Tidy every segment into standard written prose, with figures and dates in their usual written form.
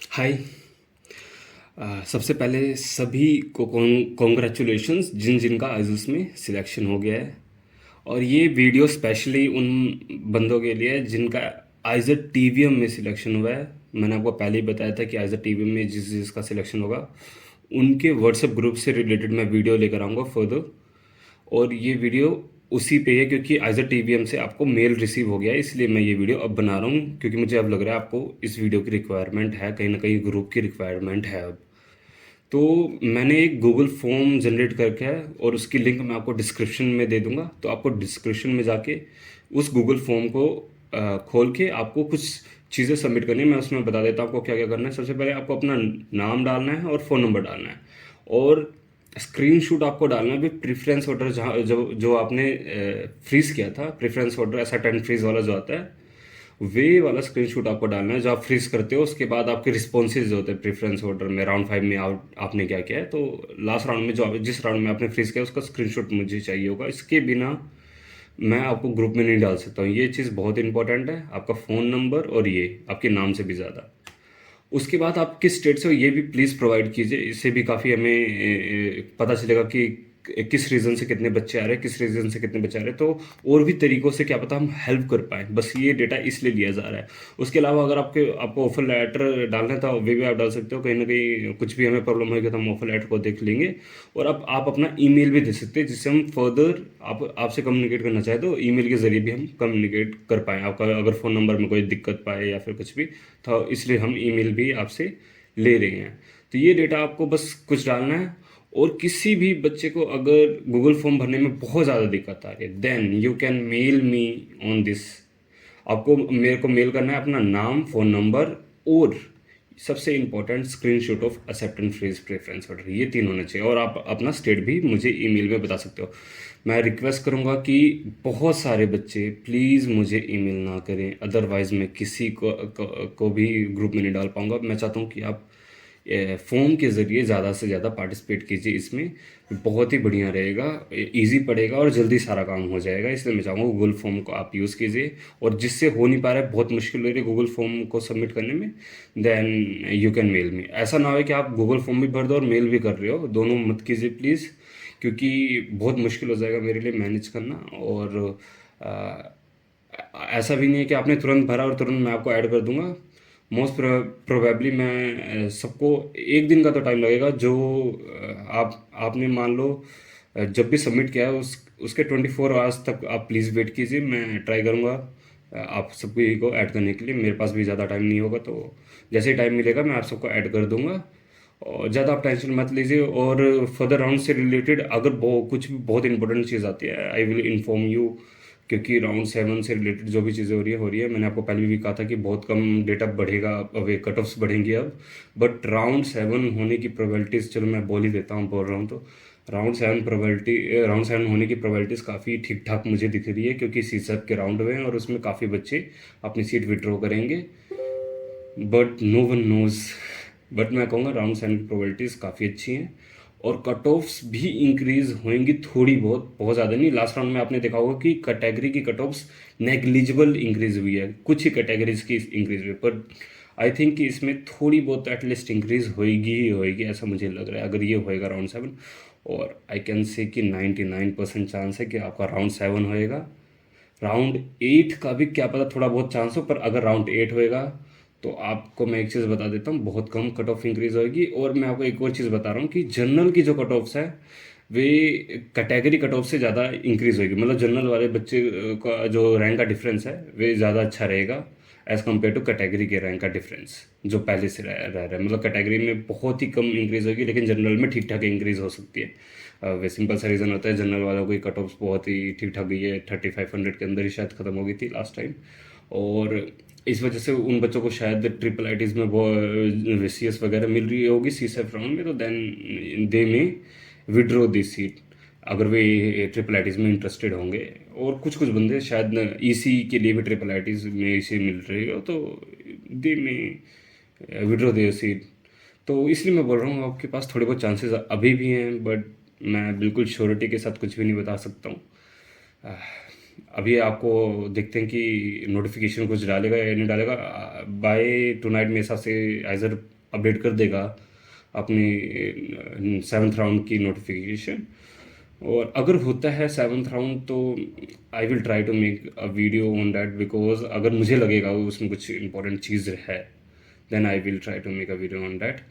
हाय। सबसे पहले सभी को कॉन्ग्रेचुलेशंस जिन जिनका आइजल्स में सिलेक्शन हो गया है। और ये वीडियो स्पेशली उन बंदों के लिए है जिनका आइजर टीवीएम में सिलेक्शन हुआ है। मैंने आपको पहले ही बताया था कि आइजर टीवीएम में जिस जिसका सिलेक्शन होगा उनके व्हाट्सएप ग्रुप से रिलेटेड मैं वीडियो लेकर आऊँगा फर्दर। और ये वीडियो उसी पे है क्योंकि आइजर टीवीएम से आपको मेल रिसीव हो गया है, इसलिए मैं ये वीडियो अब बना रहा हूँ क्योंकि मुझे अब लग रहा है आपको इस वीडियो की रिक्वायरमेंट है, कहीं ना कहीं ग्रुप की रिक्वायरमेंट है अब। तो मैंने एक गूगल फॉर्म जनरेट करके है और उसकी लिंक मैं आपको डिस्क्रिप्शन में दे दूंगा, तो आपको डिस्क्रिप्शन में जाके उस गूगल फॉर्म को खोल के आपको कुछ चीज़ें सबमिट करनी है। मैं उसमें बता देता हूँ आपको क्या क्या करना है। सबसे पहले आपको अपना नाम डालना है और फ़ोन नंबर डालना है और स्क्रीनशॉट आपको डालना है भी प्रेफरेंस ऑर्डर जहाँ जो आपने फ्रीज किया था, प्रेफरेंस ऑर्डर ऐसा 10 फ्रीज वाला जो आता है वे वाला स्क्रीनशॉट आपको डालना है जो आप फ्रीज करते हो। उसके बाद आपके रिस्पॉन्सेज होते हैं प्रेफरेंस ऑर्डर में राउंड 5 में आपने क्या किया है, तो लास्ट राउंड में जिस राउंड में आपने फ्रीज किया उसका स्क्रीनशॉट मुझे चाहिए होगा। इसके बिना मैं आपको ग्रुप में नहीं डाल सकता हूँ। ये चीज़ बहुत इंपॉर्टेंट है, आपका फ़ोन नंबर और ये आपके नाम से भी ज़्यादा। उसके बाद आप किस स्टेट से हो ये भी प्लीज़ प्रोवाइड कीजिए, इससे भी काफ़ी हमें पता चलेगा कि किस रीज़न से कितने बच्चे आ रहे हैं, किस रीज़न से कितने बच्चे आ रहे हैं। तो और भी तरीक़ों से क्या पता हम हेल्प कर पाएँ, बस ये डेटा इसलिए लिया जा रहा है। उसके अलावा अगर आपको ऑफर लेटर डालना था वे भी आप डाल सकते हो। कहीं ना कहीं कुछ भी हमें प्रॉब्लम होगी तो हम ऑफर लेटर को देख लेंगे। और अब आप अपना ईमेल भी दे सकते हैं जिससे हम फर्दर आपसे कम्युनिकेट करना चाहे तो ईमेल के ज़रिए भी हम कम्युनिकेट कर पाएँ। आपका अगर फ़ोन नंबर में कोई दिक्कत पाए या फिर कुछ भी, तो इसलिए हम ईमेल भी आपसे ले रहे हैं। तो ये डेटा आपको बस कुछ डालना है। और किसी भी बच्चे को अगर गूगल फॉर्म भरने में बहुत ज़्यादा दिक्कत आ रही है then you can mail me on this. आपको मेरे को मेल करना है अपना नाम, फ़ोन नंबर और सबसे important screenshot of acceptance freeze preference order, ये तीन होने चाहिए। और आप अपना स्टेट भी मुझे ईमेल में बता सकते हो। मैं रिक्वेस्ट करूंगा कि बहुत सारे बच्चे प्लीज़ मुझे ईमेल ना करें, अदरवाइज़ मैं किसी को भी ग्रुप में नहीं डाल पाऊंगा। मैं चाहता हूँ कि आप फ़ोन के ज़रिए ज़्यादा से ज़्यादा पार्टिसिपेट कीजिए इसमें, बहुत ही बढ़िया रहेगा, इजी पड़ेगा और जल्दी सारा काम हो जाएगा। इसलिए मैं चाहूँगा गूगल फॉर्म को आप यूज़ कीजिए। और जिससे हो नहीं पा रहा है, बहुत मुश्किल हो रही है गूगल फॉर्म को सबमिट करने में, then you can mail me. ऐसा ना हो कि आप गूगल फॉर्म भी भर दो और मेल भी कर रहे हो, दोनों मत कीजिए प्लीज़, क्योंकि बहुत मुश्किल हो जाएगा मेरे लिए मैनेज करना। और ऐसा भी नहीं है कि आपने तुरंत भरा और तुरंत मैं आपको ऐड कर दूंगा। मोस्ट प्रोबेबली मैं सबको एक दिन का तो टाइम लगेगा। जो आपने मान लो जब भी सबमिट किया है उसके 24 आवर्स तक आप प्लीज़ वेट कीजिए। मैं ट्राई करूँगा आप सबको को ऐड करने के लिए। मेरे पास भी ज़्यादा टाइम नहीं होगा, तो जैसे ही टाइम मिलेगा मैं आप सबको ऐड कर दूंगा। और ज़्यादा आप टेंशन मत लीजिए। और फर्दर राउंड से रिलेटेड अगर कुछ भी बहुत इंपॉर्टेंट चीज़ आती है आई विल इन्फॉर्म यू, क्योंकि राउंड 7 से रिलेटेड जो भी चीज़ें हो रही है। मैंने आपको पहले भी कहा था कि बहुत कम डेटा बढ़ेगा, अब कट ऑफ्स बढ़ेंगे अब। बट राउंड 7 होने की प्रोबेबिलिटीज़, चलो मैं बोल ही देता हूँ, बोल रहा हूँ तो राउंड 7 होने की प्रोबेबिलिटीज़ काफ़ी ठीक ठाक मुझे दिख रही है, क्योंकि सीसैट के राउंड हुए हैं और उसमें काफ़ी बच्चे अपनी सीट विड्रॉ करेंगे। But no one knows. But मैं कहूँगा राउंड 7 की प्रोबेबिलिटीज़ काफ़ी अच्छी हैं और कट ऑफ्स भी इंक्रीज होंगी थोड़ी बहुत, बहुत ज़्यादा नहीं। लास्ट राउंड में आपने देखा होगा कि कैटेगरी की कट ऑफ्स नेग्लिजिबल इंक्रीज हुई है, कुछ ही कैटेगरीज की इंक्रीज हुई है। पर आई थिंक कि इसमें थोड़ी बहुत एटलीस्ट इंक्रीज होएगी ही होएगी, ऐसा मुझे लग रहा है अगर ये होएगा राउंड 7। और आई कैन से कि 99% चांस है कि आपका राउंड 7 होएगा। राउंड 8 का भी क्या पता, थोड़ा बहुत चांस हो, पर अगर राउंड 8 होएगा तो आपको मैं एक चीज़ बता देता हूँ, बहुत कम कट ऑफ इंक्रीज होगी। और मैं आपको एक और चीज़ बता रहा हूँ कि जनरल की जो कट ऑफ्स है वे कैटेगरी कट ऑफ से ज़्यादा इंक्रीज होगी। मतलब जनरल वाले बच्चे का जो रैंक का डिफरेंस है वे ज़्यादा अच्छा रहेगा एज़ कम्पेयर टू कैटेगरी के रैंक का डिफरेंस जो पहले से रह रहा है। मतलब कैटेगरी में बहुत ही कम इंक्रीज होगी, लेकिन जनरल में ठीक ठाक इंक्रीज हो सकती है। वे सिंपल सा रीज़न होता है, जनरल वालों की कट ऑफ बहुत ही ठीक ठाक गई है, 3500 के अंदर ही शायद ख़त्म हो गई थी लास्ट टाइम। और इस वजह से उन बच्चों को शायद ट्रिपल आईटीज़ में वो वीसीएस वगैरह मिल रही होगी सीसेफ राउंड में, तो देन दे में विड्रॉ दिस सीट अगर वे ट्रिपल आईटीज़ में इंटरेस्टेड होंगे। और कुछ कुछ बंदे शायद ईसी के लिए भी ट्रिपल आईटीज़ में इसे मिल रही हो, तो दे में विड्रॉ दे सीट। तो इसलिए मैं बोल रहा हूँ आपके पास थोड़े बहुत चांसेस अभी भी हैं, बट मैं बिल्कुल श्योरिटी के साथ कुछ भी नहीं बता सकता हूँ। अभी आपको देखते हैं कि नोटिफिकेशन कुछ डालेगा या नहीं डालेगा। बाय टुनाइट मेरे हिसाब से आइजर अपडेट कर देगा अपनी 7th राउंड की नोटिफिकेशन। और अगर होता है 7th राउंड तो I will try to make a video on that, because अगर मुझे लगेगा उसमें कुछ इंपॉर्टेंट चीज़ है then I will try to make a video on that.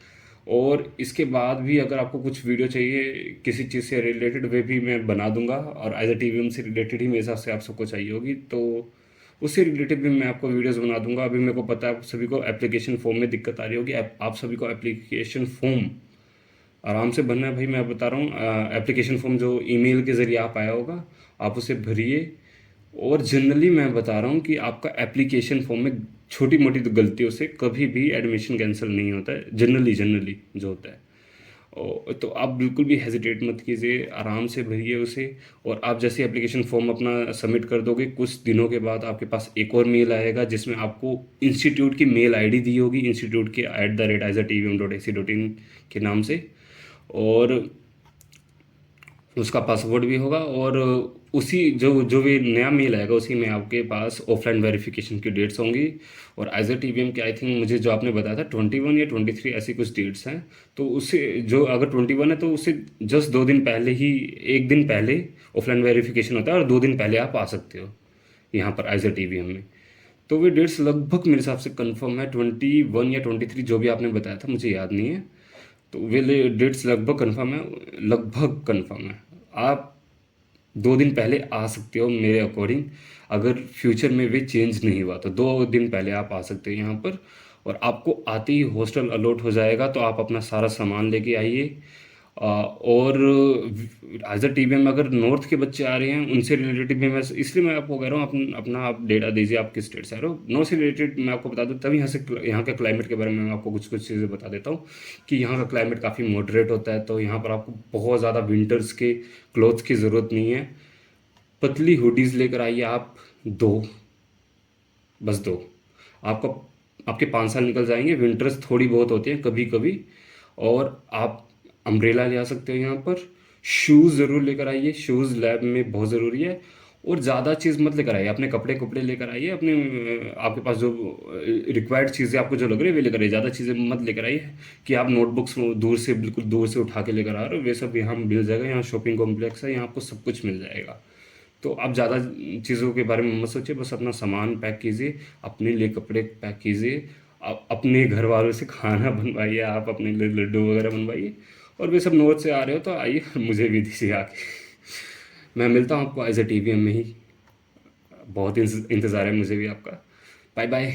और इसके बाद भी अगर आपको कुछ वीडियो चाहिए किसी चीज़ से रिलेटेड, वे भी मैं बना दूंगा। और एज अ टीवीएम से रिलेटेड ही मेरे हिसाब से आप सबको चाहिए होगी, तो उससे रिलेटेड भी मैं आपको वीडियोस बना दूंगा। अभी मेरे को पता है आप सभी को एप्लीकेशन फॉर्म में दिक्कत आ रही होगी। आप सभी को एप्लीकेशन फॉर्म आराम से भरना है भाई, मैं बता रहा हूँ। एप्लीकेशन फॉर्म जो ईमेल के ज़रिए आप आया होगा, आप उसे भरिए। और जनरली मैं बता रहा हूँ कि आपका एप्लीकेशन फॉर्म में छोटी मोटी गलतियों से कभी भी एडमिशन कैंसिल नहीं होता है, जनरली जनरली जो होता है। तो आप बिल्कुल भी हेजिटेट मत कीजिए, आराम से भरिए उसे। और आप जैसे एप्लीकेशन फॉर्म अपना सबमिट कर दोगे, कुछ दिनों के बाद आपके पास एक और मेल आएगा जिसमें आपको इंस्टीट्यूट की मेल आईडी दी होगी, इंस्टीट्यूट के @ISRTVM.ac.in के नाम से। और उसका पासवर्ड भी होगा। और उसी जो जो भी नया मेल आएगा उसी में आपके पास ऑफलाइन वेरिफिकेशन की डेट्स होंगी। और एज अ टीवीएम के आई थिंक मुझे जो आपने बताया था 21 या 23 ऐसी कुछ डेट्स हैं। तो उससे जो अगर 21 है तो उससे जस्ट 2 दिन पहले ही, एक दिन पहले ऑफलाइन वेरिफिकेशन होता है और 2 दिन पहले आप आ सकते हो यहाँ पर एज अ टीवीएम में। तो वे डेट्स लगभग मेरे हिसाब से कंफर्म है, 21 या 23 जो भी आपने बताया था मुझे याद नहीं है। तो वे डेट्स लगभग कंफर्म है, लगभग कंफर्म है। आप 2 दिन पहले आ सकते हो मेरे अकॉर्डिंग। अगर फ्यूचर में वे चेंज नहीं हुआ तो 2 दिन पहले आप आ सकते हो यहाँ पर। और आपको आते ही हॉस्टल अलॉट हो जाएगा, तो आप अपना सारा सामान लेके आइए। और एज अ टीवीएम में अगर नॉर्थ के बच्चे आ रहे हैं उनसे रिलेटेड भी मैं, इसलिए मैं आपको कह रहा हूँ अपना आप डेटा दीजिए, आप किस स्टेट से आ रहे हो। नॉर्थ से रिलेटेड मैं आपको बता दूँ, तभी यहाँ के क्लाइमेट के बारे में मैं आपको कुछ कुछ चीज़ें बता देता हूँ कि यहाँ का क्लाइमेट काफ़ी मॉडरेट होता है। तो यहाँ पर आपको बहुत ज़्यादा विंटर्स के क्लोथ्स की ज़रूरत नहीं है। पतली हुडीज़ लेकर आइए आप, दो, बस दो। आपका आपके 5 साल निकल जाएंगे। विंटर्स थोड़ी बहुत होती हैं कभी कभी। और आप अम्ब्रेला ले आ सकते हो यहाँ पर। शूज़ ज़रूर लेकर आइए, शूज़ लैब में बहुत ज़रूरी है। और ज़्यादा चीज़ मत लेकर आइए, अपने कपड़े कपड़े लेकर आइए अपने। आपके पास जो रिक्वायर्ड चीज़ें आपको जो लग रही है वे लेकर आइए, ज़्यादा चीज़ें मत लेकर आइए कि आप नोटबुक्स दूर से, बिल्कुल दूर से उठा के लेकर आ रहे हो। वे सब यहाँ मिल जाएगा, यहाँ शॉपिंग कॉम्प्लेक्स है, यहाँ आपको सब कुछ मिल जाएगा। तो आप ज़्यादा चीज़ों के बारे में मत सोचिए, बस अपना सामान पैक कीजिए, अपने लिए कपड़े पैक कीजिए। आप अपने घर वालों से खाना बनवाइए, आप अपने लिए लड्डू वगैरह बनवाइए। और वे सब नॉर्थ से आ रहे हो तो आइए, मुझे भी दीजिए आके। मैं मिलता हूँ आपको एज ए टीवीएम में ही। बहुत इंतज़ार है मुझे भी आपका। Bye bye.